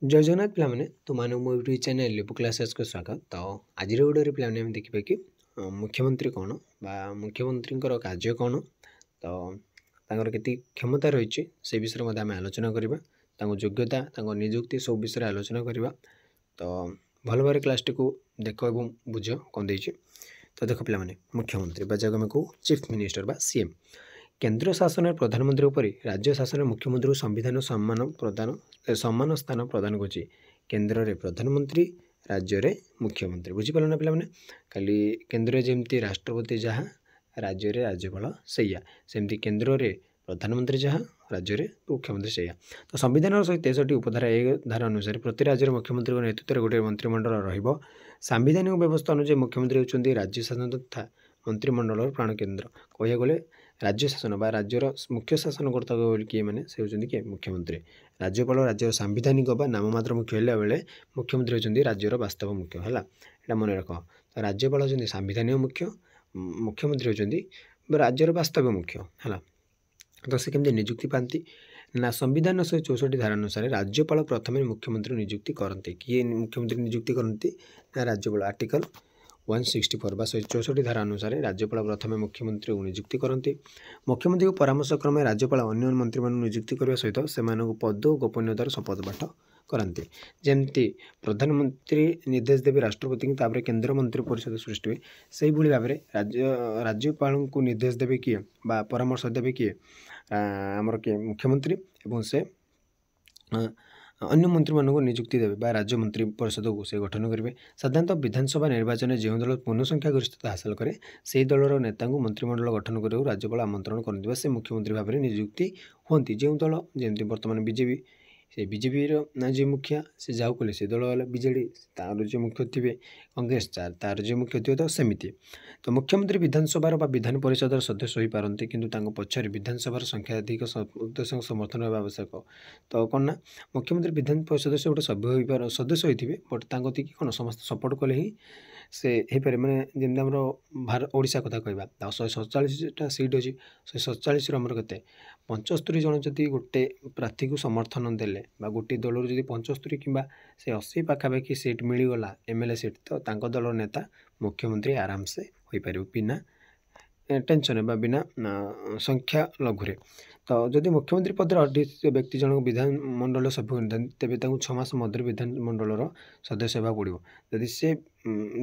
जय जगन्नाथ पिलाମାନେ तुमମାନଙ୍କୁ ମୋ YouTube channel Lipu କ୍ଲାସେସ୍କୁ ସ୍ୱାଗତ। ତ ଆଜିର ଭିଡ଼ିଓରେ ପିଲାମାନେ ଆମେ ଦେଖିବା କି ମୁଖ୍ୟମନ୍ତ୍ରୀ କ'ଣ ବା ମୁଖ୍ୟମନ୍ତ୍ରୀଙ୍କର କାର୍ଯ୍ୟ କ'ଣ, ତ ତାଙ୍କର କେତେ କ୍ଷମତା ରହିଛି ସେ ବିଷୟରେ ମଧ୍ୟ ଆମେ ଆଲୋଚନା କରିବା। ତାଙ୍କ ଯୋଗ୍ୟତା, ତାଙ୍କ ନିଯୁକ୍ତି ସବୁ ବିଷୟରେ ଆଲୋଚନା କରିବା। ତ ଭଲ ଭାବରେ କ୍ଲାସ୍ଟିକୁ ଦେଖ ଏବଂ ବୁଝ କ'ଣ ଦେଇଛି। ତ ଦେଖ ପିଲାମାନେ, ମୁଖ୍ୟମନ୍ତ୍ରୀ ବା ଯାହାକୁ ଆମେ କହୁ ଚିଫ୍ ମିନିଷ୍ଟର ବା ସିଏମ୍, କେନ୍ଦ୍ର ଶାସନରେ ପ୍ରଧାନମନ୍ତ୍ରୀ ଉପରେ ରାଜ୍ୟ ଶାସନରେ ମୁଖ୍ୟମନ୍ତ୍ରୀଙ୍କୁ ସମ୍ବିଧାନ ସମାନ ସ୍ଥାନ ପ୍ରଦାନ କରୁଛି। କେନ୍ଦ୍ରରେ ପ୍ରଧାନମନ୍ତ୍ରୀ, ରାଜ୍ୟରେ ମୁଖ୍ୟମନ୍ତ୍ରୀ। ବୁଝିପାରିଲ ନା ପିଲାମାନେ? ଖାଲି କେନ୍ଦ୍ରରେ ଯେମିତି ରାଷ୍ଟ୍ରପତି ଯାହା, ରାଜ୍ୟରେ ରାଜ୍ୟପାଳ ସେଇଆ, ସେମିତି କେନ୍ଦ୍ରରେ ପ୍ରଧାନମନ୍ତ୍ରୀ ଯାହା, ରାଜ୍ୟରେ ମୁଖ୍ୟମନ୍ତ୍ରୀ ସେଇଆ। ତ ସମ୍ବିଧାନର 163 ଉପଧାରା 1 ଧାରା ଅନୁସାରେ ପ୍ରତି ରାଜ୍ୟର ମୁଖ୍ୟମନ୍ତ୍ରୀଙ୍କ ନେତୃତ୍ୱରେ ଗୋଟିଏ ମନ୍ତ୍ରିମଣ୍ଡଳ ରହିବ। ସାମ୍ବିଧାନିକ ବ୍ୟବସ୍ଥା ଅନୁଯାୟୀ ମୁଖ୍ୟମନ୍ତ୍ରୀ ହେଉଛନ୍ତି ରାଜ୍ୟ ଶାସନ ତଥା ମନ୍ତ୍ରିମଣ୍ଡଳର ପ୍ରାଣକେନ୍ଦ୍ର। କହିବାକୁ ଗଲେ ରାଜ୍ୟ ଶାସନ ବା ରାଜ୍ୟର ମୁଖ୍ୟ ଶାସନକର୍ତ୍ତା ବୋଲି କିଏ ମାନେ ସେ ହେଉଛନ୍ତି କିଏ? ମୁଖ୍ୟମନ୍ତ୍ରୀ। ରାଜ୍ୟପାଳ ରାଜ୍ୟର ସାମ୍ବିଧାନିକ ବା ନାମମାତ୍ର ମୁଖ୍ୟ ହେଲା ବେଳେ ମୁଖ୍ୟମନ୍ତ୍ରୀ ହେଉଛନ୍ତି ରାଜ୍ୟର ବାସ୍ତବ ମୁଖ୍ୟ। ହେଲା, ଏଇଟା ମନେ ରଖ। ତ ରାଜ୍ୟପାଳ ହେଉଛନ୍ତି ସାମ୍ବିଧାନିକ ମୁଖ୍ୟ, ମୁଖ୍ୟମନ୍ତ୍ରୀ ହେଉଛନ୍ତି ରାଜ୍ୟର ବାସ୍ତବ ମୁଖ୍ୟ। ହେଲା, ତ ସେ କେମିତି ନିଯୁକ୍ତି ପାଆନ୍ତି ନା ସମ୍ବିଧାନ 164 ଧାରା ଅନୁସାରେ ରାଜ୍ୟପାଳ ପ୍ରଥମେ ମୁଖ୍ୟମନ୍ତ୍ରୀ ନିଯୁକ୍ତି କରନ୍ତି। କିଏ ମୁଖ୍ୟମନ୍ତ୍ରୀ ନିଯୁକ୍ତି କରନ୍ତି? ନା ରାଜ୍ୟପାଳ। ଆର୍ଟିକଲ 164 ବା 164 ଧାରା ଅନୁସାରେ ରାଜ୍ୟପାଳ ପ୍ରଥମେ ମୁଖ୍ୟମନ୍ତ୍ରୀଙ୍କୁ ନିଯୁକ୍ତି କରନ୍ତି। ମୁଖ୍ୟମନ୍ତ୍ରୀଙ୍କ ପରାମର୍ଶ କ୍ରମେ ରାଜ୍ୟପାଳ ଅନ୍ୟ ମନ୍ତ୍ରୀମାନଙ୍କୁ ନିଯୁକ୍ତି କରିବା ସହିତ ସେମାନଙ୍କୁ ପଦ ଓ ଗୋପନୀୟତାର ଶପଥ ପାଠ କରାନ୍ତି। ଯେମିତି ପ୍ରଧାନମନ୍ତ୍ରୀ ନିର୍ଦ୍ଦେଶ ଦେବେ ରାଷ୍ଟ୍ରପତିଙ୍କୁ, ତାପରେ କେନ୍ଦ୍ରମନ୍ତ୍ରୀ ପରିଷଦ ସୃଷ୍ଟି ହୁଏ, ସେହିଭଳି ଭାବରେ ରାଜ୍ୟପାଳଙ୍କୁ ନିର୍ଦ୍ଦେଶ ଦେବେ କିଏ ବା ପରାମର୍ଶ ଦେବେ କିଏ? ଆମର କିଏ? ମୁଖ୍ୟମନ୍ତ୍ରୀ। ଏବଂ ସେ ଅନ୍ୟ ମନ୍ତ୍ରୀମାନଙ୍କୁ ନିଯୁକ୍ତି ଦେବେ ବା ରାଜ୍ୟମନ୍ତ୍ରୀ ପରିଷଦକୁ ସେ ଗଠନ କରିବେ। ସାଧାରଣତଃ ବିଧାନସଭା ନିର୍ବାଚନରେ ଯେଉଁ ଦଳ ପୂର୍ଣ୍ଣ ସଂଖ୍ୟା ଗରିଷ୍ଠତା ହାସଲ କରେ ସେହି ଦଳର ନେତାଙ୍କୁ ମନ୍ତ୍ରିମଣ୍ଡଳ ଗଠନ କରିବାକୁ ରାଜ୍ୟପାଳ ଆମନ୍ତ୍ରଣ କରନ୍ତି ବା ସେ ମୁଖ୍ୟମନ୍ତ୍ରୀ ଭାବରେ ନିଯୁକ୍ତି ହୁଅନ୍ତି। ଯେଉଁ ଦଳ, ଯେମିତି ବର୍ତ୍ତମାନ ବିଜେପି, ସେ ବିଜେପିର ଯିଏ ମୁଖିଆ ସେ ଯାହାକୁ କଲେ ସେ ଦଳ ହେଲା ବିଜେଡ଼ି, ତାର ଯିଏ ମୁଖ୍ୟ ଥିବେ କଂଗ୍ରେସ, ତାର ଯିଏ ମୁଖ୍ୟ ଥିବେ, ତ ସେମିତି। ତ ମୁଖ୍ୟମନ୍ତ୍ରୀ ବିଧାନସଭାର ବା ବିଧାନ ପରିଷଦର ସଦସ୍ୟ ହୋଇପାରନ୍ତି, କିନ୍ତୁ ତାଙ୍କ ପଛରେ ବିଧାନସଭାର ସଂଖ୍ୟାଧିକ ସଦସ୍ୟଙ୍କ ସମର୍ଥନ ହେବା ଆବଶ୍ୟକ। ତ କ'ଣ ନା, ମୁଖ୍ୟମନ୍ତ୍ରୀ ବିଧାନ ପରିଷଦ ସେ ଗୋଟେ ସଦସ୍ୟ ହୋଇଥିବେ, ବଟ୍ ତାଙ୍କ କତିକି କ'ଣ ସମସ୍ତେ ସପୋର୍ଟ କଲେ ହିଁ ସେ ହେଇପାରେ। ମାନେ ଯେମିତି ଆମର ଓଡ଼ିଶା କଥା କହିବା, ଆଉ 147ଟା ସିଟ୍ ଅଛି, 147ରୁ ଆମର କେତେ 75 ଜଣ ଯଦି ଗୋଟେ ପ୍ରାର୍ଥୀକୁ ସମର୍ଥନ ଦେଲେ ବା ଗୋଟିଏ ଦଳରୁ ଯଦି 75 କିମ୍ବା ସେ 80 ପାଖାପାଖି ସିଟ୍ ମିଳିଗଲା MLA ସିଟ୍, ତ ତାଙ୍କ ଦଳର ନେତା ମୁଖ୍ୟମନ୍ତ୍ରୀ ଆରାମସେ ହୋଇପାରିବ ବିନା ଟେନସନ୍ ବା ବିନା ସଂଖ୍ୟା ଲଘୁରେ। ତ ଯଦି ମୁଖ୍ୟମନ୍ତ୍ରୀ ପଦରେ ଅଧିଷ୍ଠିତ ବ୍ୟକ୍ତି ଜଣକ ବିଧାନମଣ୍ଡଳ ସଭ୍ୟ ହୋଇଥାନ୍ତି, ତେବେ ତାଙ୍କୁ 6 ମାସ ମଧ୍ୟରେ ବିଧାନମଣ୍ଡଳର ସଦସ୍ୟ ହେବାକୁ ପଡ଼ିବ। ଯଦି ସେ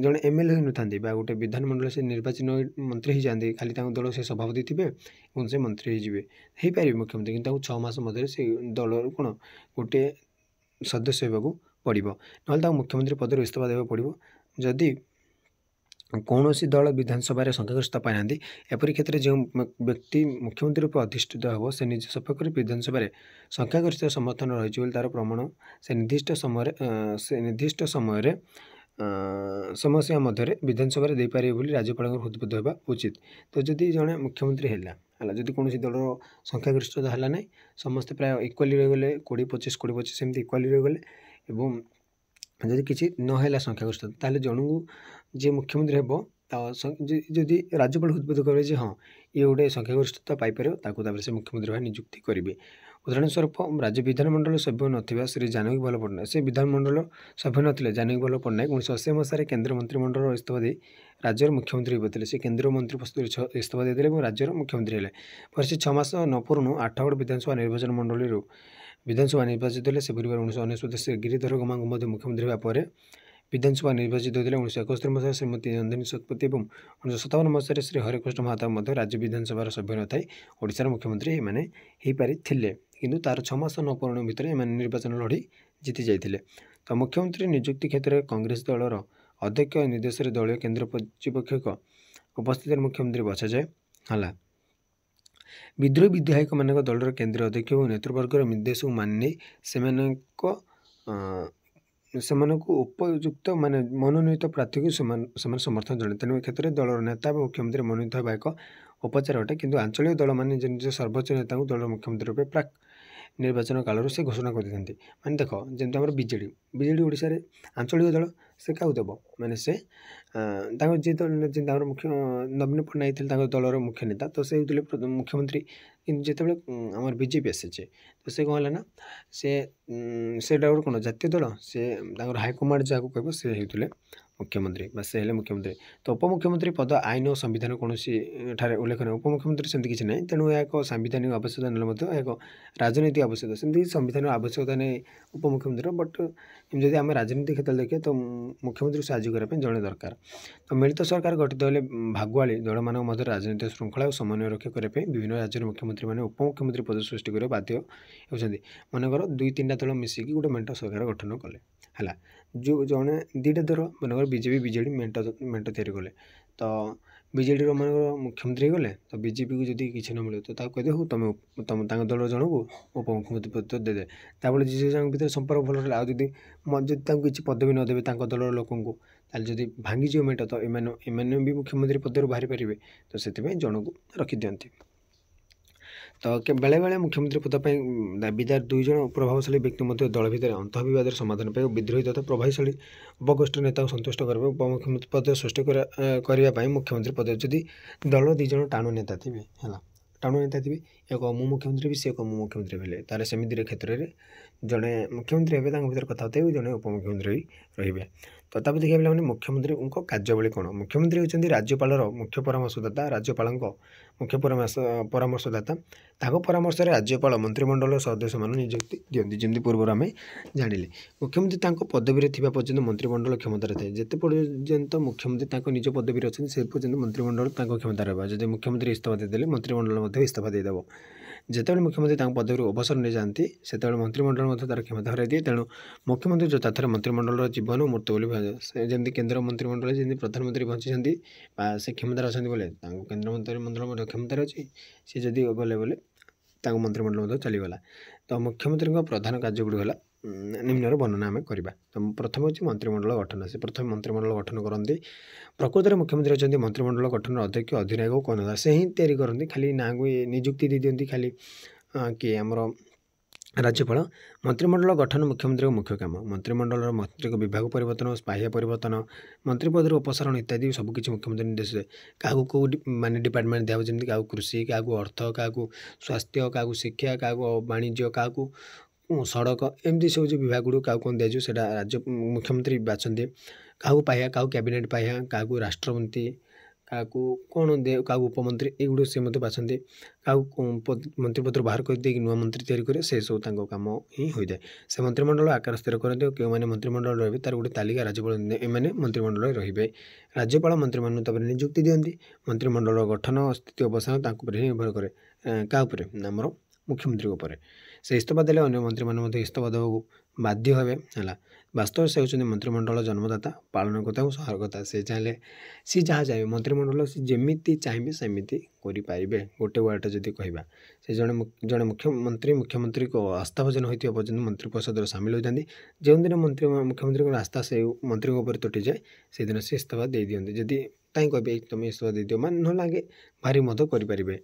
ଜଣେ MLA ହୋଇନଥାନ୍ତି ବା ଗୋଟେ ବିଧାନମଣ୍ଡଳ ସେ ନିର୍ବାଚିତ ମନ୍ତ୍ରୀ ହୋଇଯାଆନ୍ତି, ଖାଲି ତାଙ୍କ ଦଳ ସେ ସଭାପତି ଥିବେ ଏବଂ ସେ ମନ୍ତ୍ରୀ ହୋଇଯିବେ, ହେଇପାରିବେ ମୁଖ୍ୟମନ୍ତ୍ରୀ, କିନ୍ତୁ ତାଙ୍କୁ 6 ମାସ ମଧ୍ୟରେ ସେ ଦଳରୁ କ'ଣ ଗୋଟିଏ ସଦସ୍ୟ ହେବାକୁ ପଡ଼ିବ, ନହେଲେ ତାଙ୍କୁ ମୁଖ୍ୟମନ୍ତ୍ରୀ ପଦରୁ ଇସ୍ତଫା ଦେବାକୁ ପଡ଼ିବ। ଯଦି କୌଣସି ଦଳ ବିଧାନସଭାରେ ସଂଖ୍ୟାଗରିଷ୍ଠତା ପାଇନାହାନ୍ତି, ଏପରି କ୍ଷେତ୍ରରେ ଯେଉଁ ବ୍ୟକ୍ତି ମୁଖ୍ୟମନ୍ତ୍ରୀ ରୂପେ ଅଧିଷ୍ଠିତ ହେବ ସେ ନିଜ ସପକ୍ଷରେ ବିଧାନସଭାରେ ସଂଖ୍ୟାଗରିଷ୍ଠ ସମର୍ଥନ ରହିଛି ବୋଲି ତା'ର ପ୍ରମାଣ ସେ ନିର୍ଦ୍ଦିଷ୍ଟ ସମୟରେ ସମସ୍ୟା ମଧ୍ୟରେ ବିଧାନସଭାରେ ଦେଇପାରିବେ ବୋଲି ରାଜ୍ୟପାଳଙ୍କର ହୃଦବୋଧ ହେବା ଉଚିତ। ତ ଯଦି ଜଣେ ମୁଖ୍ୟମନ୍ତ୍ରୀ ହେଲା, ଯଦି କୌଣସି ଦଳର ସଂଖ୍ୟାଗରିଷ୍ଠତା ହେଲା ନାହିଁ, ସମସ୍ତେ ପ୍ରାୟ ଇକ୍ୱାଲି ରହିଗଲେ, 20-25 ସେମିତି ଇକ୍ୱାଲି ରହିଗଲେ, ଏବଂ ଯଦି କିଛି ନହେଲା ସଂଖ୍ୟାଗରିଷ୍ଠତା, ତାହେଲେ ଜଣଙ୍କୁ ଯିଏ ମୁଖ୍ୟମନ୍ତ୍ରୀ ହେବ ଯଦି ରାଜ୍ୟପାଳ ହୃଦବୋଧ କରିବେ ଯେ ହଁ ଇଏ ଗୋଟେ ସଂଖ୍ୟାଗରିଷ୍ଠତା ପାଇପାରିବ, ତାକୁ ତାପରେ ସେ ମୁଖ୍ୟମନ୍ତ୍ରୀ ଭାବେ ନିଯୁକ୍ତି କରିବେ। ଉଦାହରଣ ସ୍ୱରୂପ ରାଜ୍ୟ ବିଧାନମଣ୍ଡଳ ସଭ୍ୟ ନଥିବା ଶ୍ରୀ ଜାନକୀ ବଲ୍ଲଭ ପଟ୍ଟନାୟକ, ସେ ବିଧାନମଣ୍ଡଳ ସଭ୍ୟ ନଥିଲେ ଜାନକୀ ବଲ୍ଲଭ ପଟ୍ଟନାୟକ 1980 ମସିହାରେ କେନ୍ଦ୍ର ମନ୍ତ୍ରିମଣ୍ଡଳର ଇସ୍ତଫା ଦେଇ ରାଜ୍ୟର ମୁଖ୍ୟମନ୍ତ୍ରୀ ହୋଇଥିଲେ। ସେ କେନ୍ଦ୍ରୀୟ ମନ୍ତ୍ରୀ ପଦରୁ ଇସ୍ତଫା ଦେଇଥିଲେ ଏବଂ ରାଜ୍ୟର ମୁଖ୍ୟମନ୍ତ୍ରୀ ହେଲେ। ପରେ ସେ 6 ମାସ ନ ପୂରୁଣୁ ଆଠଗଡ଼ ବିଧାନସଭା ନିର୍ବାଚନ ମଣ୍ଡଳୀରୁ ବିଧାନସଭା ନିର୍ବାଚିତ ହେଲେ। ସେ ପୂର୍ବରୁ 1999 ସେ ଗିରିଧର ଗମାଙ୍ଗ ମଧ୍ୟ ମୁଖ୍ୟମନ୍ତ୍ରୀ ହେବା ପରେ ବିଧାନସଭା ନିର୍ବାଚିତ ହୋଇଥିଲେ। 1971 ମସିହାରେ ଶ୍ରୀମତୀ ନନ୍ଦିନୀ ଶତପଥୀ ଏବଂ 1957 ମସିହାରେ ଶ୍ରୀ ହରେକୃଷ୍ଣ ମହାତାବ ମଧ୍ୟ ରାଜ୍ୟ ବିଧାନସଭାର ସଭ୍ୟ ନଥାଇ ଓଡ଼ିଶାର ମୁଖ୍ୟମନ୍ତ୍ରୀ ଏମାନେ ହୋଇପାରିଥିଲେ, କିନ୍ତୁ ତା'ର 6 ମାସ ନ ପୂରଣ ଭିତରେ ଏମାନେ ନିର୍ବାଚନ ଲଢ଼ି ଜିତି ଯାଇଥିଲେ। ତ ମୁଖ୍ୟମନ୍ତ୍ରୀ ନିଯୁକ୍ତି କ୍ଷେତ୍ରରେ କଂଗ୍ରେସ ଦଳର ଅଧ୍ୟକ୍ଷ ନିର୍ଦ୍ଦେଶରେ ଦଳୀୟ କେନ୍ଦ୍ର ପର୍ଯ୍ୟବେକ୍ଷକ ଉପସ୍ଥିତିରେ ମୁଖ୍ୟମନ୍ତ୍ରୀ ବଛାଯାଏ। ହେଲା, ବିଦ୍ରୋହୀ ବିଧାୟକମାନଙ୍କ ଦଳର କେନ୍ଦ୍ରୀୟ ଅଧ୍ୟକ୍ଷ ଏବଂ ନେତୃବର୍ଗର ନିର୍ଦ୍ଦେଶକୁ ମାନି ନେଇ ସେମାନଙ୍କୁ ଉପଯୁକ୍ତ ମନୋନୀତ ପ୍ରାର୍ଥୀକୁ ସେମାନେ ସମର୍ଥନ ଜଣାନ୍ତି। ତେଣୁ ଏ କ୍ଷେତ୍ରରେ ଦଳର ନେତା ବା ମୁଖ୍ୟମନ୍ତ୍ରୀ ମନୋନୀତ ହେବା ଏକ ଉପଚାର ଅଟେ, କିନ୍ତୁ ଆଞ୍ଚଳିକ ଦଳମାନେ ନିଜ ସର୍ବୋଚ୍ଚ ନେତାଙ୍କୁ ଦଳର ମୁଖ୍ୟମନ୍ତ୍ରୀ ରୂପେ ନିର୍ବାଚନ କାଳରୁ ସେ ଘୋଷଣା କରିଥାନ୍ତି। ମାନେ ଦେଖ ଯେମିତି ଆମର ବିଜେଡ଼ି ଓଡ଼ିଶାରେ ଆଞ୍ଚଳିକ ଦଳ, ସେ କାହାକୁ ଦେବ ମାନେ ସେ ତାଙ୍କର ଯିଏ ଦଳ ଯେମିତି ଆମର ମୁଖ୍ୟ ନବୀନ ପଟ୍ଟନାୟକ ଥିଲେ ତାଙ୍କ ଦଳର ମୁଖ୍ୟ ନେତା, ତ ସେ ହେଉଥିଲେ ମୁଖ୍ୟମନ୍ତ୍ରୀ। କିନ୍ତୁ ଯେତେବେଳେ ଆମର ବିଜେପି ଆସିଛି ତ ସେ କ'ଣ ହେଲା ନା ସେଇଟା ଗୋଟେ କ'ଣ ଜାତୀୟ ଦଳ, ସେ ତାଙ୍କର ହାଇକମାଣ୍ଡ ଯାହାକୁ କହିବ ସେ ହେଉଥିଲେ ମୁଖ୍ୟମନ୍ତ୍ରୀ ବା ସେ ହେଲେ ମୁଖ୍ୟମନ୍ତ୍ରୀ। ତ ଉପମୁଖ୍ୟମନ୍ତ୍ରୀ ପଦ ଆଇନ ଓ ସମ୍ବିଧାନ କୌଣସି ଠାରେ ଉଲ୍ଲେଖ ନାହିଁ। ଉପମୁଖ୍ୟମନ୍ତ୍ରୀ ସେମିତି କିଛି ନାହିଁ, ତେଣୁ ଏହା ଏକ ସାମ୍ବିଧାନିକ ଆବଶ୍ୟକତା ନେଲେ ମଧ୍ୟ ଏହା ଏକ ରାଜନୈତିକ ଆବଶ୍ୟକତା। ସେମିତି ସମ୍ବିଧାନର ଆବଶ୍ୟକତା ନେଇ ଉପମୁଖ୍ୟମନ୍ତ୍ରୀର, ବଟ୍ ଯଦି ଆମେ ରାଜନୀତି କ୍ଷେତ୍ରରେ ଦେଖିବା ତ ମୁଖ୍ୟମନ୍ତ୍ରୀକୁ ସାହାଯ୍ୟ କରିବା ପାଇଁ ଜଣେ ଦରକାର। ତ ମିଳିତ ସରକାର ଗଠିତ ହେଲେ ଭାଗୁଆଳି ଦଳମାନଙ୍କ ମଧ୍ୟରେ ରାଜନୈତିକ ଶୃଙ୍ଖଳା ଓ ସମନ୍ୱୟ ରକ୍ଷା କରିବା ପାଇଁ ବିଭିନ୍ନ ରାଜ୍ୟର ମୁଖ୍ୟମନ୍ତ୍ରୀମାନେ ଉପମୁଖ୍ୟମନ୍ତ୍ରୀ ପଦ ସୃଷ୍ଟି କରିବା ବାଧ୍ୟ ହେଉଛନ୍ତି। ମନେକର 2-3ଟା ଦଳ ମିଶିକି ଗୋଟେ ମେଣ୍ଟ ସରକାର ଗଠନ କଲେ ହେଲା, ଯେଉଁ ଜଣେ 2ଟା ଦଳ ମନେକର ବିଜେଡ଼ି ମେଣ୍ଟ ତିଆରି କଲେ, ତ ବିଜେଡ଼ିର ମନେକର ମୁଖ୍ୟମନ୍ତ୍ରୀ ହେଇଗଲେ, ତ ବିଜେପିକୁ ଯଦି କିଛି ନ ମିଳିବ ତ ତାକୁ କହିଦେବ ହଉ ତମେ ତାଙ୍କ ଦଳର ଜଣକୁ ଉପମୁଖ୍ୟମନ୍ତ୍ରୀ ପଦ ଦେଇଦେବେ। ତାପରେ ଯିଏ ଜଣଙ୍କ ଭିତରେ ସମ୍ପର୍କ ଭଲ ରହିଲା, ଆଉ ଯଦି ତାଙ୍କୁ କିଛି ପଦବୀ ନ ଦେବେ ତାଙ୍କ ଦଳର ଲୋକଙ୍କୁ, ତାହେଲେ ଯଦି ଭାଙ୍ଗିଯିବ ମେଣ୍ଟ ତ ଏମାନେ ବି ମୁଖ୍ୟମନ୍ତ୍ରୀ ପଦରୁ ବାହାରି ପାରିବେ। ତ ସେଥିପାଇଁ ଜଣକୁ ରଖିଦିଅନ୍ତି। ତ ବେଳେବେଳେ ମୁଖ୍ୟମନ୍ତ୍ରୀ ପଦ ପାଇଁ ଦାବିଦାର 2 ଜଣ ପ୍ରଭାବଶାଳୀ ବ୍ୟକ୍ତି ମଧ୍ୟ ଦଳ ଭିତରେ ଅନ୍ତଃବିବାଦର ସମାଧାନ ପାଇଁ ବିଦ୍ରୋହୀ ତଥା ପ୍ରଭାବଶାଳୀ ଉପଗୋଷ୍ଠୀ ନେତାକୁ ସନ୍ତୁଷ୍ଟ କରିବା ଉପମୁଖ୍ୟମନ୍ତ୍ରୀ ପଦ ସୃଷ୍ଟି କରିବା ପାଇଁ ମୁଖ୍ୟମନ୍ତ୍ରୀ ପଦ, ଯଦି ଦଳର 2 ଜଣ ଟାଣୁ ନେତା ଥିବେ ହେଲା, ଏକ ମୁଁ ମୁଖ୍ୟମନ୍ତ୍ରୀ ବି, ସେ ଏକ ମୁଁ ମୁଖ୍ୟମନ୍ତ୍ରୀ ହେଲେ, ତାହେଲେ ସେମିତିରେ କ୍ଷେତ୍ରରେ ଜଣେ ମୁଖ୍ୟମନ୍ତ୍ରୀ ହେବେ, ତାଙ୍କ ଭିତରେ କଥାବାର୍ତ୍ତା ହେବେ, ଜଣେ ଉପମୁଖ୍ୟମନ୍ତ୍ରୀ ରହିବେ। ତ ତାପରେ ଦେଖିବା ପିଲାମାନେ ମୁଖ୍ୟମନ୍ତ୍ରୀଙ୍କ କାର୍ଯ୍ୟାବଳୀ କ'ଣ? ମୁଖ୍ୟମନ୍ତ୍ରୀ ହେଉଛନ୍ତି ରାଜ୍ୟପାଳର ମୁଖ୍ୟ ପରାମର୍ଶଦାତା। ରାଜ୍ୟପାଳଙ୍କ ମୁଖ୍ୟ ପରାମର୍ଶଦାତା, ତାଙ୍କ ପରାମର୍ଶରେ ରାଜ୍ୟପାଳ ମନ୍ତ୍ରିମଣ୍ଡଳର ସଦସ୍ୟମାନଙ୍କୁ ନିଯୁକ୍ତି ଦିଅନ୍ତି। ଯେମିତି ପୂର୍ବରୁ ଆମେ ଜାଣିଲେ, ମୁଖ୍ୟମନ୍ତ୍ରୀ ତାଙ୍କ ପଦବୀରେ ଥିବା ପର୍ଯ୍ୟନ୍ତ ମନ୍ତ୍ରିମଣ୍ଡଳ କ୍ଷମତାରେ ଥାଏ। ଯେତେ ପର୍ଯ୍ୟନ୍ତ ମୁଖ୍ୟମନ୍ତ୍ରୀ ତାଙ୍କ ନିଜ ପଦବୀରେ ଅଛନ୍ତି ସେ ପର୍ଯ୍ୟନ୍ତ ମନ୍ତ୍ରିମଣ୍ଡଳ ତାଙ୍କ କ୍ଷମତାରେ ରହିବ। ଯଦି ମୁଖ୍ୟମନ୍ତ୍ରୀ ଇସ୍ତଫା ଦେଇଦେଲେ ମନ୍ତ୍ରିମଣ୍ଡଳ ମଧ୍ୟ ଇସ୍ତଫା ଦେଇଦେବ। ଯେତେବେଳେ ମୁଖ୍ୟମନ୍ତ୍ରୀ ତାଙ୍କ ପଦବୀରୁ ଅବସର ନେଇଯାଆନ୍ତି ସେତେବେଳେ ମନ୍ତ୍ରିମଣ୍ଡଳ ମଧ୍ୟ ତାର କ୍ଷମତା ହରାଇ ଦିଏ। ତେଣୁ ମୁଖ୍ୟମନ୍ତ୍ରୀ ଯଥାର୍ଥରେ ମନ୍ତ୍ରିମଣ୍ଡଳର ଜୀବନ ମୃତ୍ୟୁ ବୋଲି କୁହାଯାଏ। ଯେମିତି କେନ୍ଦ୍ର ମନ୍ତ୍ରିମଣ୍ଡଳରେ ଯେମିତି ପ୍ରଧାନମନ୍ତ୍ରୀ ବଞ୍ଚିଛନ୍ତି ବା ସେ କ୍ଷମତାରେ ଅଛନ୍ତି ବୋଲେ ତାଙ୍କୁ କେନ୍ଦ୍ର ମନ୍ତ୍ରିମଣ୍ଡଳ ମଧ୍ୟ କ୍ଷମତାରେ ଅଛି, ସେ ଯଦି ଗଲେ ବୋଲେ ତାଙ୍କ ମନ୍ତ୍ରିମଣ୍ଡଳ ମଧ୍ୟ ଚାଲିଗଲା। ତ ମୁଖ୍ୟମନ୍ତ୍ରୀଙ୍କ ପ୍ରଧାନ କାର୍ଯ୍ୟଗୁଡ଼ିକ ହେଲା ନିମ୍ନର ବର୍ଣ୍ଣନା ଆମେ କରିବା। ତ ପ୍ରଥମ ହେଉଛି ମନ୍ତ୍ରିମଣ୍ଡଳ ଗଠନ। ସେ ପ୍ରଥମେ ମନ୍ତ୍ରିମଣ୍ଡଳ ଗଠନ କରନ୍ତି। ପ୍ରକୃତରେ ମୁଖ୍ୟମନ୍ତ୍ରୀ ହେଉଛନ୍ତି ମନ୍ତ୍ରିମଣ୍ଡଳ ଗଠନର ଅଧ୍ୟକ୍ଷ, ଅଧିନାୟକ ଓ କର୍ଣ୍ଣଧାର। ସେ ହିଁ ତିଆରି କରନ୍ତି, ଖାଲି ନାଁକୁ ନିଯୁକ୍ତି ଦେଇଦିଅନ୍ତି ଖାଲି କିଏ ଆମର ରାଜ୍ୟପାଳ। ମନ୍ତ୍ରିମଣ୍ଡଳ ଗଠନ ମୁଖ୍ୟମନ୍ତ୍ରୀଙ୍କ ମୁଖ୍ୟ କାମ। ମନ୍ତ୍ରିମଣ୍ଡଳର ମନ୍ତ୍ରୀଙ୍କ ବିଭାଗ ପରିବର୍ତ୍ତନ, ପାହ୍ୟା ପରିବର୍ତ୍ତନ, ମନ୍ତ୍ରୀ ପଦରୁ ଅପସାରଣ ଇତ୍ୟାଦି ସବୁକିଛି ମୁଖ୍ୟମନ୍ତ୍ରୀ ନିର୍ଦ୍ଦେଶ ଦେବେ। କାହାକୁ କେଉଁ ମାନେ ଡିପାର୍ଟମେଣ୍ଟ ଦିଆହେବ, ଯେମିତି କାହାକୁ କୃଷି, କାହାକୁ ଅର୍ଥ, କାହାକୁ ସ୍ୱାସ୍ଥ୍ୟ, କାହାକୁ ଶିକ୍ଷା, କାହାକୁ ବାଣିଜ୍ୟ, କାହାକୁ ସଡ଼କ, ଏମିତି ସବୁ ଯେଉଁ ବିଭାଗ ଗୁଡ଼ିକ କାହାକୁ କ'ଣ ଦିଆଯିବ ସେଇଟା ମୁଖ୍ୟମନ୍ତ୍ରୀ ବାଛନ୍ତି। କାହାକୁ ପାହ୍ୟା, କାହାକୁ କ୍ୟାବିନେଟ୍ ପାହ୍ୟା, କାହାକୁ ରାଷ୍ଟ୍ରମନ୍ତ୍ରୀ, କାହାକୁ କ'ଣ କାହାକୁ ଉପମନ୍ତ୍ରୀ, ଏଇଗୁଡ଼ିକ ସେ ମଧ୍ୟ ବାଛନ୍ତି। କାହାକୁ ମନ୍ତ୍ରୀପତ୍ର ବାହାର କରିଦେଇକି ନୂଆ ମନ୍ତ୍ରୀ ତିଆରି କରିବେ, ସେସବୁ ତାଙ୍କ କାମ ହିଁ ହୋଇଥାଏ। ସେ ମନ୍ତ୍ରିମଣ୍ଡଳ ଆକାର ସ୍ଥିର କରନ୍ତି ଓ କେଉଁମାନେ ମନ୍ତ୍ରିମଣ୍ଡଳ ରହିବେ ତାର ଗୋଟେ ତାଲିକା ରାଜ୍ୟପାଳ ଏମାନେ ମନ୍ତ୍ରିମଣ୍ଡଳରେ ରହିବେ। ରାଜ୍ୟପାଳ ମନ୍ତ୍ରୀମାନଙ୍କୁ ତାପରେ ନିଯୁକ୍ତି ଦିଅନ୍ତି। ମନ୍ତ୍ରିମଣ୍ଡଳର ଗଠନ ସ୍ଥିତି ଅବସାନ ତାଙ୍କ ଉପରେ ହିଁ ନିର୍ଭର କରେ। କାହା ଉପରେ? ଆମର ମୁଖ୍ୟମନ୍ତ୍ରୀଙ୍କ ଉପରେ। ସେ ଇସ୍ତଫା ଦେଲେ ଅନ୍ୟ ମନ୍ତ୍ରୀମାନେ ମଧ୍ୟ ଇସ୍ତଫା ଦେବାକୁ ବାଧ୍ୟ ହେବେ ହେଲା। ବାସ୍ତବରେ ସେ ହେଉଛନ୍ତି ମନ୍ତ୍ରିମଣ୍ଡଳ ଜନ୍ମଦାତା, ପାଳନକର୍ତ୍ତା ଓ ସହାୟକର୍ତ୍ତା। ସେ ଚାହିଁଲେ ସିଏ ଯାହା ଚାହିଁବେ ମନ୍ତ୍ରିମଣ୍ଡଳ ସେ ଯେମିତି ଚାହିଁବେ ସେମିତି କରିପାରିବେ। ଗୋଟେ ୱାର୍ଡ଼ରେ ଯଦି କହିବା, ସେ ଜଣେ ମୁଖ୍ୟମନ୍ତ୍ରୀଙ୍କ ଆସ୍ଥାଭାଜନ ହୋଇଥିବା ପର୍ଯ୍ୟନ୍ତ ମନ୍ତ୍ରିପରିଷଦରେ ସାମିଲ ହୋଇଥାନ୍ତି। ଯେଉଁଦିନ ମୁଖ୍ୟମନ୍ତ୍ରୀଙ୍କର ଆସ୍ଥା ସେ ମନ୍ତ୍ରୀଙ୍କ ଉପରେ ତୁଟିଯାଏ ସେଦିନ ସେ ଇସ୍ତଫା ଦେଇଦିଅନ୍ତି। ଯଦି କାହିଁ କହିବେ ତୁମେ ଇସ୍ତଫା ଦେଇଦିଅ, ମାନେ ନହେଲେ ଆଗେ ଭାରି ମଧ୍ୟ କରିପାରିବେ।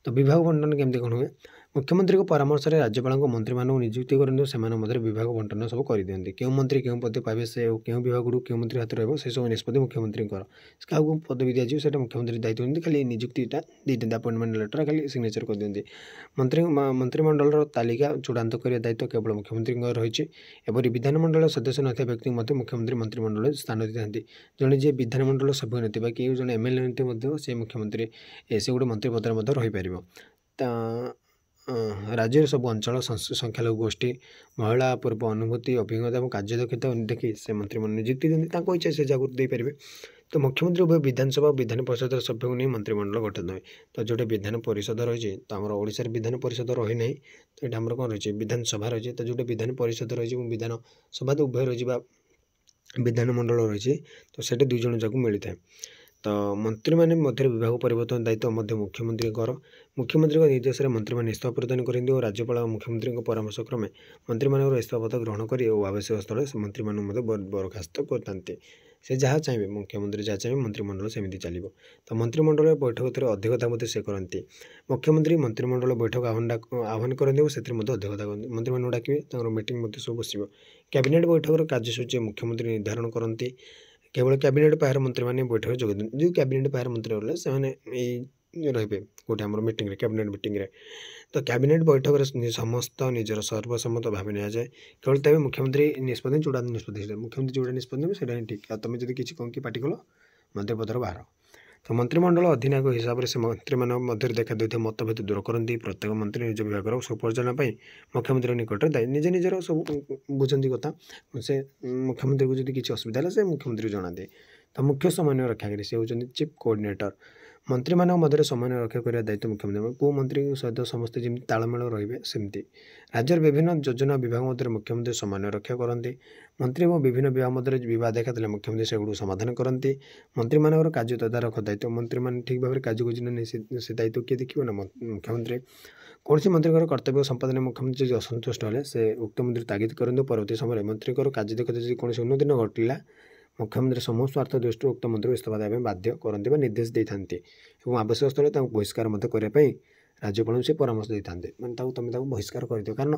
ତ ବିଭାଗ ବଣ୍ଟନ କେମିତି କ'ଣ ହୁଏ? ମୁଖ୍ୟମନ୍ତ୍ରୀଙ୍କ ପରାମର୍ଶରେ ରାଜ୍ୟପାଳଙ୍କ ମନ୍ତ୍ରୀମାନଙ୍କୁ ନିଯୁକ୍ତି କରନ୍ତି ଓ ସେମାନଙ୍କ ମଧ୍ୟରେ ବିଭାଗ ବଣ୍ଟନ ସବୁ କରିଦିଅନ୍ତି। କେଉଁ ମନ୍ତ୍ରୀ କେଉଁ ପଦେ ପାଇବେ, ସେ କେଉଁ ବିଭାଗରୁ କେଉଁ ମନ୍ତ୍ରୀ ହାତରେ ରହିବ ସେସବୁ ନିଷ୍ପତ୍ତି ମୁଖ୍ୟମନ୍ତ୍ରୀଙ୍କର। କାହାକୁ ପଦବୀ ଦିଆଯିବ ସେଇଟା ମୁଖ୍ୟମନ୍ତ୍ରୀ ଦାୟିତ୍ୱ ନିଅନ୍ତି, ଖାଲି ନିଯୁକ୍ତିଟା ଦେଇଦିଅନ୍ତି, ଆପଏଣ୍ଟମେଣ୍ଟ ଲେଟର ଖାଲି ସିଗ୍ନେଚର କରିଦିଅନ୍ତି। ମନ୍ତ୍ରିମଣ୍ଡଳର ତାଲିକା ଚୂଡ଼ାନ୍ତ କରିବା ଦାୟିତ୍ୱ କେବଳ ମୁଖ୍ୟମନ୍ତ୍ରୀଙ୍କର ରହିଛି। ଏପରି ବିଧାନମଣ୍ଡଳର ସଦସ୍ୟ ନଥିବା ବ୍ୟକ୍ତିଙ୍କୁ ମଧ୍ୟ ମୁଖ୍ୟମନ୍ତ୍ରୀ ମନ୍ତ୍ରିମଣ୍ଡଳରେ ସ୍ଥାନ ଦେଇଥାନ୍ତି। ଜଣେ ଯିଏ ବିଧାନମଣ୍ଡଳ ସଭ୍ୟ ନଥିବା କି ଜଣେ MLA ନଥିବ ମଧ୍ୟ ସେ ମୁଖ୍ୟମନ୍ତ୍ରୀ ସେ ଗୋଟେ ମନ୍ତ୍ରୀ ପଦରେ ମଧ୍ୟ ରହିପାରିବ। ରାଜ୍ୟର ସବୁ ଅଞ୍ଚଳ, ସଂଖ୍ୟାଲଘୁ ଗୋଷ୍ଠୀ, ମହିଳା ପୂର୍ବ ଅନୁଭୂତି, ଅଭିଜ୍ଞତା ଏବଂ କାର୍ଯ୍ୟଦକ୍ଷତା ଦେଖି ସେ ମନ୍ତ୍ରୀମାନେ ନିଯୁକ୍ତି ଦିଅନ୍ତି। ତାଙ୍କ ଇଚ୍ଛା ସେ ଯାହାକୁ ଦେଇପାରିବେ। ତ ମୁଖ୍ୟମନ୍ତ୍ରୀ ଉଭୟ ବିଧାନସଭା ଓ ବିଧାନ ପରିଷଦର ସଭ୍ୟଙ୍କୁ ନେଇ ମନ୍ତ୍ରିମଣ୍ଡଳ ଗଠନ ହୁଏ। ତ ଯେଉଁଟା ବିଧାନ ପରିଷଦ ରହିଛି, ତ ଆମର ଓଡ଼ିଶାରେ ବିଧାନ ପରିଷଦ ରହିନାହିଁ, ତ ଏଇଟା ଆମର କ'ଣ ରହିଛି ବିଧାନସଭା ରହିଛି। ତ ଯେଉଁଟା ବିଧାନ ପରିଷଦ ରହିଛି ଏବଂ ବିଧାନସଭା ତ ଉଭୟ ରହିଛି ବା ବିଧାନମଣ୍ଡଳ ରହିଛି, ତ ସେଇଟା 2 ଜଣ ଯାକୁ ମିଳିଥାଏ। तो मंत्री माने मध्य विभाग परिवर्तन दायित्व मध्य मुख्यमंत्री निर्देश में मंत्री मैंने इस्तीफा प्रदान करते और राज्यपाल और मुख्यमंत्री परामर्श क्रमे मंत्री मान इस्तीफा ग्रहण कर आवश्यक स्थल मंत्री मान बरखास्त करते से जहाँ चाहिए मुख्यमंत्री जहाँ चाहिए मंत्रिमंडल सेमती चलो। तो मंत्रिमंडल बैठक अध्यक्षता से करती मुख्यमंत्री मंत्रिमंडल बैठक आह्वान करते और से अध्यक्षता करते मंत्री मान डाके मीटिंग सब बस कैबिनेट बैठक कार्यसूची मुख्यमंत्री निर्धारण करती केवल कैबिनेट पाहर मंत्री मैंने बैठक जोग जो कैबिनेट पाहर मंत्री रहे से रे कौटे आम मीटिंग कैबिनेट मीटिंग तो कैबिनेट बैठक समस्त निजर सर्वसम्मत भाव नि जाए केवल तब मुख्यमंत्री निष्पत्ति चूड़ाন্ত निष्पत्ति मुख्यमंत्री जोड़ा निष्पत्ति से ठीक तुम जब किसी कौन कि पार्टी कल मंत्री पदर बाहर। तो मंत्रिमंडल अधिनायक हिसाब से मंत्री मध्य देखा देता मतभेद दूर करती प्रत्येक मंत्री निज विभाग सुपरिचालना मुख्यमंत्री निकट दायी निजे निजर सब बुझती कथा से मुख्यमंत्री को जब किसी असुविधा है से मुख्यमंत्री जनाते। तो मुख्य समन्वय रक्षाकारी से होती चीफ कोऑर्डिनेटर मंत्री मान मध्य समन्वय रक्षा करने दायित्व मुख्यमंत्री को मंत्री सहित समस्त जमी तालमेल रे सेमती राज्यर विभिन्न योजना विभाग मध्य मुख्यमंत्री समन्वय रक्षा करते मंत्री और विभिन्न विभाग मध्य विवाद देखा मुख्यमंत्री से समाधान करते मंत्री मान कार्य तदारख दायित्व मंत्री मैंने ठीक भाव कार्य कर से दायित्व किए देखिए ना मुख्यमंत्री कौन मंत्री कर्तव्य संपादन मुख्यमंत्री असंतुष्ट हेले से उक्त मंत्री तागिद करते परवर्ती समय मंत्री कार्य देखते कौन उन्नति न घटला मुख्यमंत्री समूह स्वार्थ दृष्टि उक्त मंत्री इस्तीफा देवाई बाध्य करते निर्देश देते और आवश्यक स्थल बहिष्कार करने राज्यपाल से परामर्श देते मैंने तुम बहिष्कार कर दियो कारण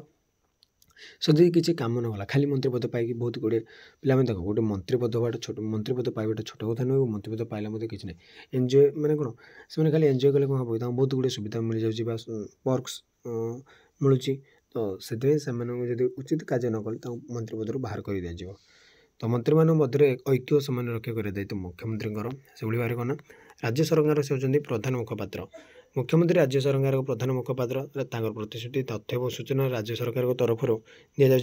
से किसी कम न गला खाली मंत्री पद पाई बहुत गुड़े पे देख गोटे मंत्री पद बाट छोट मंत्री पद पाइबा छोट कथा नुह मंत्री पद पाइले किसी ना एनजय मैंने कौन से खाली एनजय कले कौन हम बहुत गुड़े सुविधा मिल जाए पर्क्स मिलूँ तो से उचित कार्य न कले मंत्री पदर बाहर कर दिया। तो मंत्री मान मध्य ऐक्य समन्वय रक्षा कर दायित्व मुख्यमंत्री से भाव कौन राज्य सरकार से होती प्रधान मुखपात्र मुख्यमंत्री राज्य सरकार प्रधान मुखपात्र प्रतिश्रुति तथ्य और सूचना राज्य सरकार तरफ दि जाए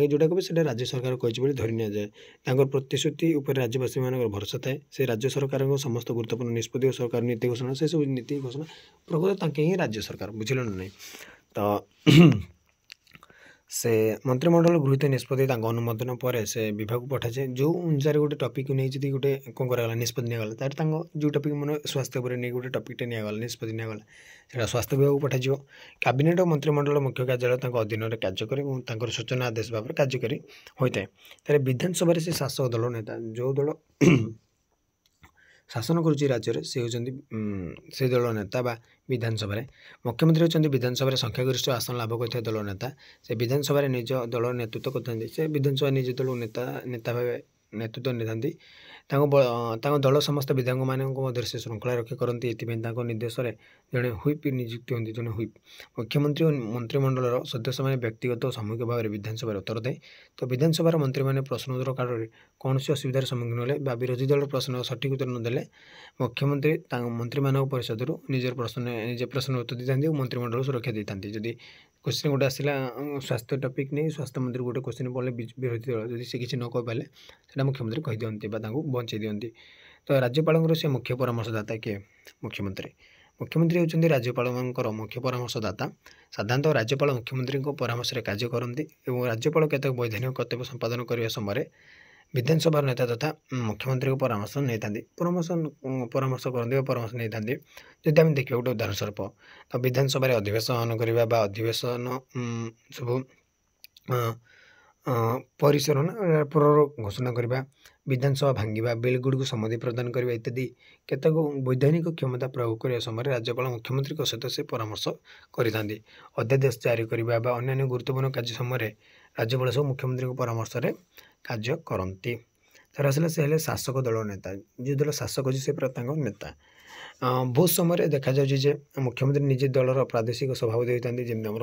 जोटा कहे राज्य सरकार कही धरी नि जाए प्रतिश्रुति राज्यवासी मान भरोसा थाए से राज्य सरकार समस्त गुरुत्वपूर्ण निष्पत्ति और सरकार नीति घोषणा से सब नीति घोषणा प्रकृत ही राज्य सरकार बुझल ना नहीं। तो से मंत्रिमंडल गृहीत निष्पत्ति अनुमोदन पर से विभाग पठा जाए जो अनुसार गोटे टपिक नहीं गोटे कौन कराला निष्पत्ति निगला तार जो टपिक मन स्वास्थ्य पर नहीं गोटे टपिकटे निगला निष्पत्ति निगला से स्वास्थ्य विभाग पठा कैबिनेट और मंत्रिमंडल मुख्य कार्यालय अधीन कार्य कर सूचना आदेश भाव कार्यकारी होता है। तेरे विधानसभा से शासक दल नेता जो दल शासन करुच्ची राज्य से होती से दल नेता बा विधानसभा मुख्यमंत्री होती विधानसभा संख्यागरिष्ठ आसन लाभ कर दल नेता से विधानसभा निज दल नेतृत्व करते से विधानसभा निज दल नेता भाव नेतृत्व नहीं दल समस्त विधायक मान से श्रृंखला रक्षा करती निर्देश में जड़े हुईप नियुक्ति होती जड़े हुईप मुख्यमंत्री और मंत्रिमंडल सदस्य मैंने व्यक्तिगत और सामूहिक भाव में विधानसभा उत्तर दे। तो विधानसभा मंत्री मैंने प्रश्नोत्तर काल में कौन सी असुविधार सम्मुखीन होले विरोधी दल प्रश्न सठिक उत्तर नदेले मुख्यमंत्री मंत्री मान परिषद निजर प्रश्न उत्तर देते और मंत्रिमंडल सुरक्षा देते जदि क्वेश्चन गोटे आसला स्वास्थ्य टपिक नहीं स्वास्थ्य मंत्री गोटे क्वेश्चन पड़े विरोधी दल जब से किसी न कह पारे से मुख्यमंत्री कही दिखती बचे दिखती। तो राज्यपाल से मुख्य परामर्शदाता किए मुख्यमंत्री होती राज्यपाल मुख्य परामर्शदाता साधारणतः राज्यपाल मुख्यमंत्री परामर्श कार्य करती और राज्यपाल केतक वैधानिक कर्तव्य संपादन करने समय विधानसभा नेता तथा मुख्यमंत्री को परामर्श नहीं था परामर्श करते परामर्श नहीं था जब आम देखिए गोटे उदाहरण स्वरूप तो विधानसभा अधिवेशन करवा अधिवेशन सब परिसर घोषणा करवा विधानसभा भांगा बिल गुड़ सम्मति प्रदान करने इत्यादि केतक वैधानिक क्षमता प्रयोग करने समय राज्यपाल मुख्यमंत्री सहित से परामर्श करते अध्यादेश जारी करने अन्य गुरुत्वपूर्ण कार्य समय राज्यपाल सब मुख्यमंत्री परामर्श कार्य करती। तर आसला से हेले शासक दल नेता जो दल शासक अच्छे से पूरा नेता बहुत समय देखा जाए मुख्यमंत्री निजे दलर प्रादेशिक सभापति होता जमी आम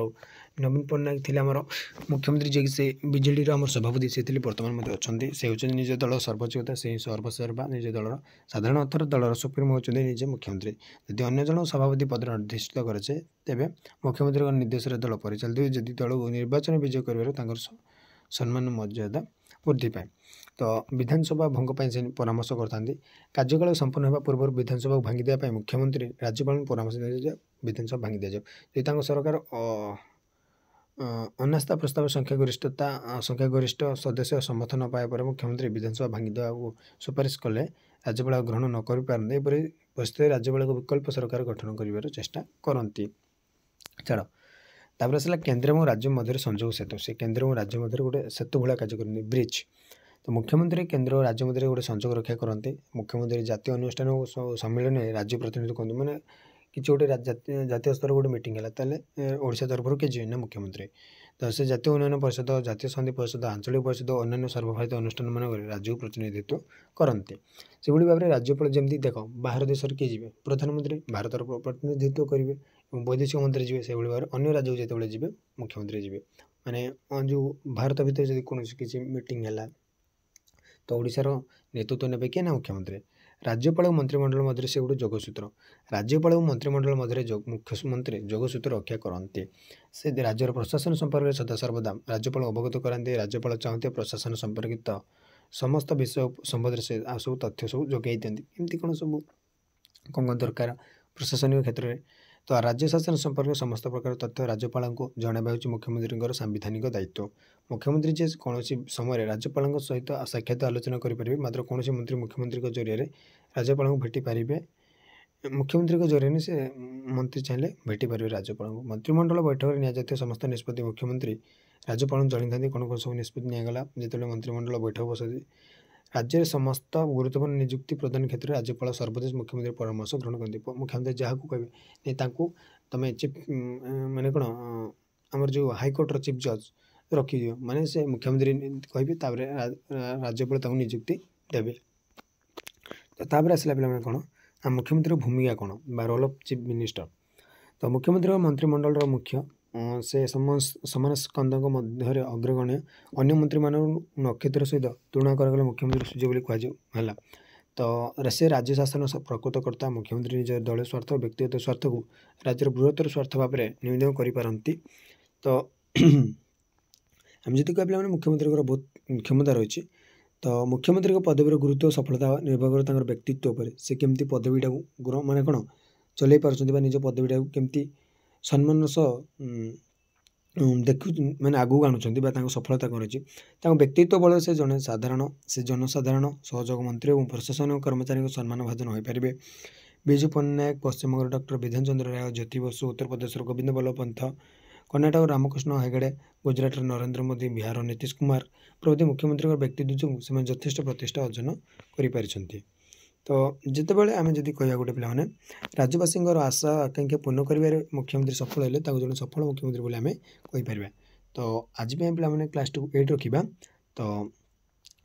नवीन पट्टनायक थे आम मुख्यमंत्री जी से बीजेडी आम सभापति से बर्तमान अच्छा से होती निज दल सर्वोच्चता से सर्वसेवा निज दलर साधारण अर्थर दलर सुप्रीमो होती निजे मुख्यमंत्री यदि अन्य जन सभापति पद निर्दिष्ट करे तेज मुख्यमंत्री निर्देश दल परिचालित जदि दल निर्वाचन विजय कर सम्मान मर्यादा वृद्धि पाए। तो विधानसभा भंग से परामर्श करते कार्यकाल संपन्न होगा पूर्व विधानसभा भांगी देवाई मुख्यमंत्री राज्यपाल परामर्श दिया विधानसभा भांगी दि जाए यदि सरकार अनास्था प्रस्ताव संख्यागरिष्ठ सदस्य समर्थन पाया पर मुख्यमंत्री विधानसभा भांगी देवा सुपारिश कले राज्यपाल ग्रहण न करिपारन्ते एपरि परिस्थिति राज्यपाल विकल्प सरकार गठन कर चेष्टा करती। छाड़ तापर आसला केन्द्र और राज्य मध्य संजोग सेतु से केन्द्र और राज्य मध्य गोटे सेतु भाया कार्य करते ब्रिज। तो मुख्यमंत्री केन्द्र और राज्य मध्य गोटे संजोग रक्षा करते। मुख्यमंत्री जातीय अनुष्ठान और सम्मेलन राज्य प्रतिनिधि कहते मैंने कि गोटे जातीय स्तर गोटे मीटिंग है ओडिशा तरफ किए जी ना मुख्यमंत्री। तो से जातीय उन्नयन परिषद जातीय सन्धि परिषद आंचलिक परिषद अन्य सर्वभारत अनुष्ठान मान राज्य को प्रतिनिधित्व करते। से भाव में राज्यपाल जमी देख बाहर देश किए जी प्रधानमंत्री भारत प्रतिनिधित्व करेंगे वैदेशिक मंत्री जी से भाव में अन्य राज्य को जो जी मुख्यमंत्री जी माने जो भारत भितर जब कौन किसी मीटिंग है तो ओडिशार नेतृत्व ने किए ना मुख्यमंत्री। राज्यपाल और मंत्रिमंडल मध्य से गोटे जोगसूत्र राज्यपाल और मंत्रिमंडल मध्य मुख्यमंत्री जोगसूत्र रक्षा करते। से राज्यर प्रशासन संपर्क सदासर्वदा राज्यपाल अवगत कराते। राज्यपाल चाहते प्रशासन संपर्कित समस्त विषय संबंध से सब तथ्य सब जोगाई दिखती एमती कौन सब कौन दरकार प्रशासनिक क्षेत्र में। तो राज्य शासन संपर्क समस्त प्रकार तथ्य राज्यपाल को जणावा होची मुख्यमंत्री सांविधानिक दायित्व। मुख्यमंत्री जे कौन समय राज्यपाल सहित साक्षात आलोचना करेंगे मात्र कौन मंत्री मुख्यमंत्री जरिए राज्यपाल को भेटी पारे मुख्यमंत्री जरिए से मंत्री चाहिए भेटी पारे राज्यपाल को। मंत्रिमंडल बैठक में निजातीय समस्त निष्पत्ति मुख्यमंत्री राज्यपाल जनी था कौन कौन सब निष्पत्ति निगला जो मंत्रिमंडल बैठक बसती। राज्य समस्त गुरुत्वपूर्ण नियुक्ति प्रदान क्षेत्र में राज्यपाल सर्वोच्च मुख्यमंत्री परामर्श ग्रहण करते। मुख्यमंत्री जहाँ को कहे तुम चीफ माने कौन आमर जो हाईकोर्टर चीफ जज रखी दियो माने से मुख्यमंत्री कहे राज्यपाल नियुक्ति देवे। तो तापर आसला पे कौन मुख्यमंत्री भूमिका कौन बा रोल ऑफ चीफ मिनिस्टर। तो मुख्यमंत्री और मंत्रिमंडल मुख्य से समान स्कंदों मध्य अग्रगण्य अन्य मंत्री मान नक्षत्र सहित तुलना करागले मुख्यमंत्री सूर्य कहला। तो से राज्य शासन प्रकृतकर्ता मुख्यमंत्री निज दल स्वार्थ व्यक्तिगत स्वार्थ को राज्यर बृहत्तर स्वार्थ भाव में निवेदन करें। तो आम जी कह मुख्यमंत्री बहुत क्षमता रही। तो मुख्यमंत्री पदवी गुरुत्व सफलता निर्भर कर व्यक्तित्व पर से केमती पदवीटा माने कौन चल पार्टी निज पदवीटा केमती सम्मान देखु मैंने आगू आणुंट सफलता कर व्यक्तित्व बल से जड़े साधारण से जनसाधारण सहयोग मंत्री और प्रशासन कर्मचारी सम्मान भाजन हो पारे। विजु पट्टनायक पश्चिम बंग डॉक्टर विधान चंद्र राय ज्योति बसु उत्तर प्रदेश गोविंद बल्लभ पंथ कर्णाटक रामकृष्ण हेगड़े गुजरात नरेंद्र मोदी बिहार नीतीश कुमार प्रभृति मुख्यमंत्री व्यक्तित्व जो यथेष्ट प्रतिष्ठा अर्जन कर। तो जितेबाला आम जब कह गोटे पे राज्यवासी आशा आकांक्षा पूर्ण कर मुख्यमंत्री सफल हेले जो सफल मुख्यमंत्री बोले आम कहीपर। तो आज पे क्लास 2 8 रखा। तो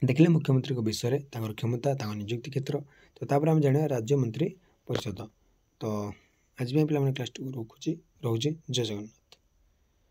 देखिले मुख्यमंत्री विषय क्षमता नियुक्ति क्षेत्र। तो तापर आम जाना राज्य मंत्री परिषद। तो आज पे क्लास 2 रोचे जय जगन्नाथ।